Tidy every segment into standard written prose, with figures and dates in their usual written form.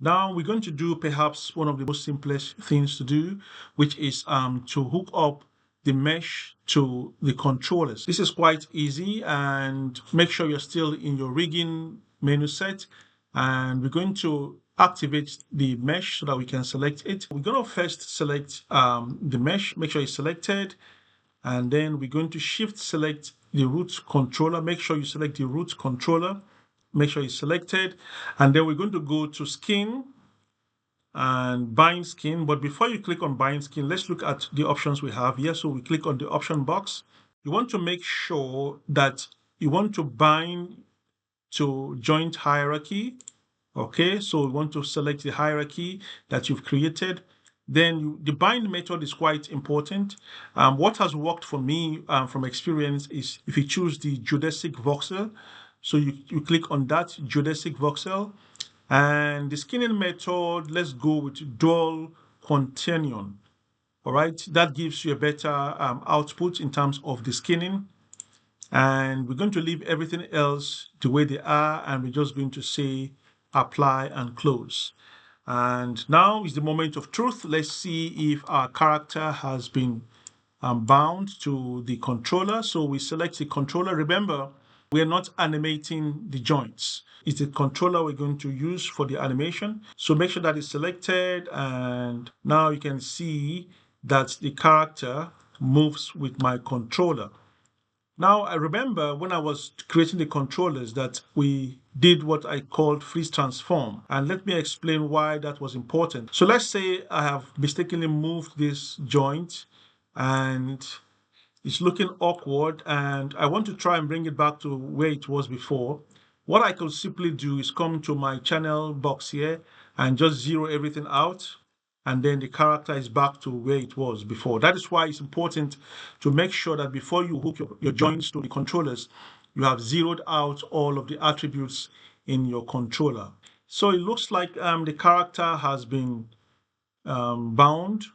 Now we're going to do perhaps one of the most simplest things to do, which is to hook up the mesh to the controllers. This is quite easy, and make sure you're still in your rigging menu set. And we're going to activate the mesh so that we can select it. We're going to first select the mesh, make sure it's selected, and then we're going to shift select the root controller. Make sure you select the root controller, make sure it's selected, and then we're going to go to skin and bind skin. But before you click on bind skin, let's look at the options we have here. So we click on the option box. You want to make sure that you want to bind to joint hierarchy. Okay, so we want to select the hierarchy that you've created. Then the bind method is quite important. What has worked for me from experience is if you choose the geodesic voxel. So you click on that geodesic voxel, and the skinning method, let's go with dual quaternion. All right, that gives you a better output in terms of the skinning. And we're going to leave everything else the way they are, and we're just going to say apply and close. And now is the moment of truth. Let's see if our character has been bound to the controller. So we select the controller. Remember, we're not animating the joints. It's the controller we're going to use for the animation. So make sure that it's selected, and now you can see that the character moves with my controller. Now, I remember when I was creating the controllers that we did what I called freeze transform. And let me explain why that was important. So let's say I have mistakenly moved this joint and it's looking awkward, and I want to try and bring it back to where it was before. What I could simply do is come to my channel box here and just zero everything out, and then the character is back to where it was before. That is why it's important to make sure that before you hook your joints to the controllers, you have zeroed out all of the attributes in your controller. So it looks like the character has been bound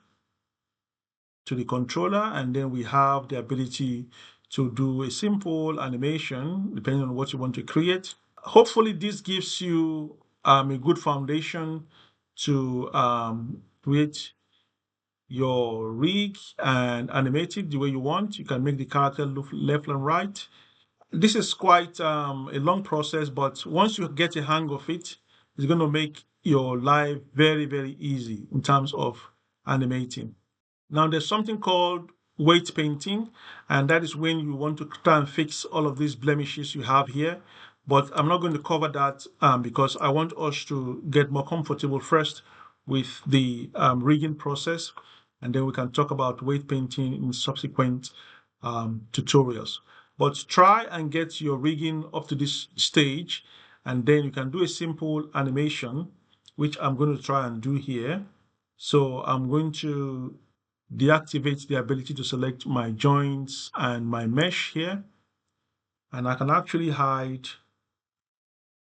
to the controller, and then we have the ability to do a simple animation depending on what you want to create. Hopefully this gives you a good foundation to create your rig and animate it the way you want. You can make the character look left and right. This is quite a long process, but once you get a hang of it, it's going to make your life very, very easy in terms of animating. Now, there's something called weight painting, and that is when you want to try and fix all of these blemishes you have here. But I'm not going to cover that because I want us to get more comfortable first with the rigging process, and then we can talk about weight painting in subsequent tutorials. But try and get your rigging up to this stage, and then you can do a simple animation, which I'm going to try and do here. So I'm going to deactivate the ability to select my joints and my mesh here. And I can actually hide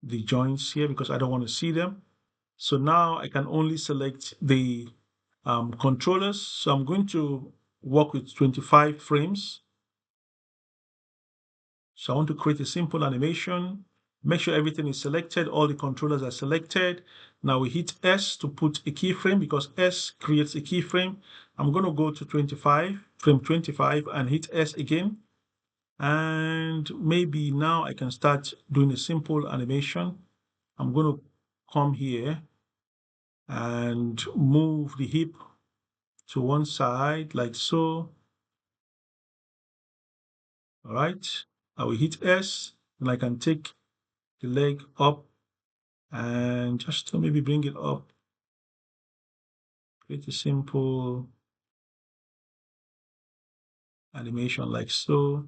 the joints here because I don't want to see them. So now I can only select the controllers. So I'm going to work with 25 frames. So I want to create a simple animation. Make sure everything is selected. All the controllers are selected. Now we hit S to put a keyframe because S creates a keyframe. I'm going to go to 25, frame 25, and hit S again. And maybe now I can start doing a simple animation. I'm going to come here and move the hip to one side like so. All right. I will hit S, and I can take the leg up and just to maybe bring it up. Create a simple animation like so.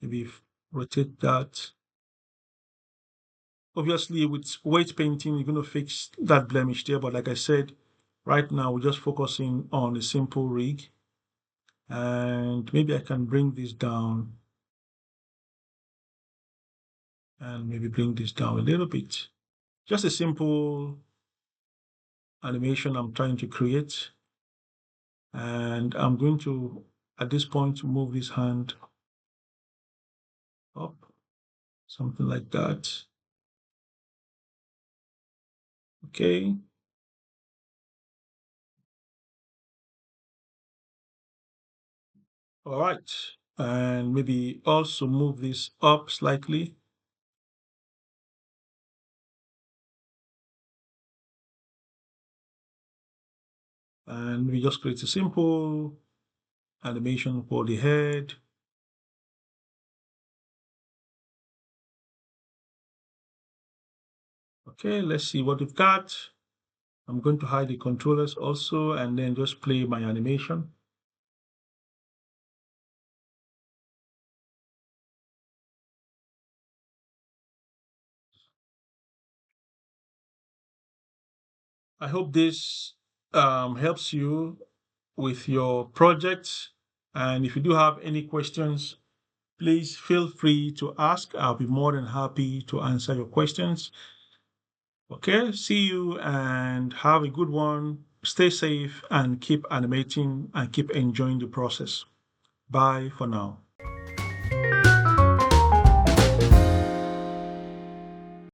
Maybe rotate that. Obviously, with weight painting, you're going to fix that blemish there. But like I said, right now we're just focusing on a simple rig. And maybe I can bring this down and maybe bring this down a little bit. Just a simple animation I'm trying to create. And I'm going to, at this point, move this hand up, something like that. Okay. All right. And maybe also move this up slightly. And maybe just create a simple animation for the head. Okay, let's see what we've got. I'm going to hide the controllers also and then just play my animation. I hope this helps you with your project. And if you do have any questions, please feel free to ask. I'll be more than happy to answer your questions. Okay, see you and have a good one. Stay safe and keep animating and keep enjoying the process. Bye for now.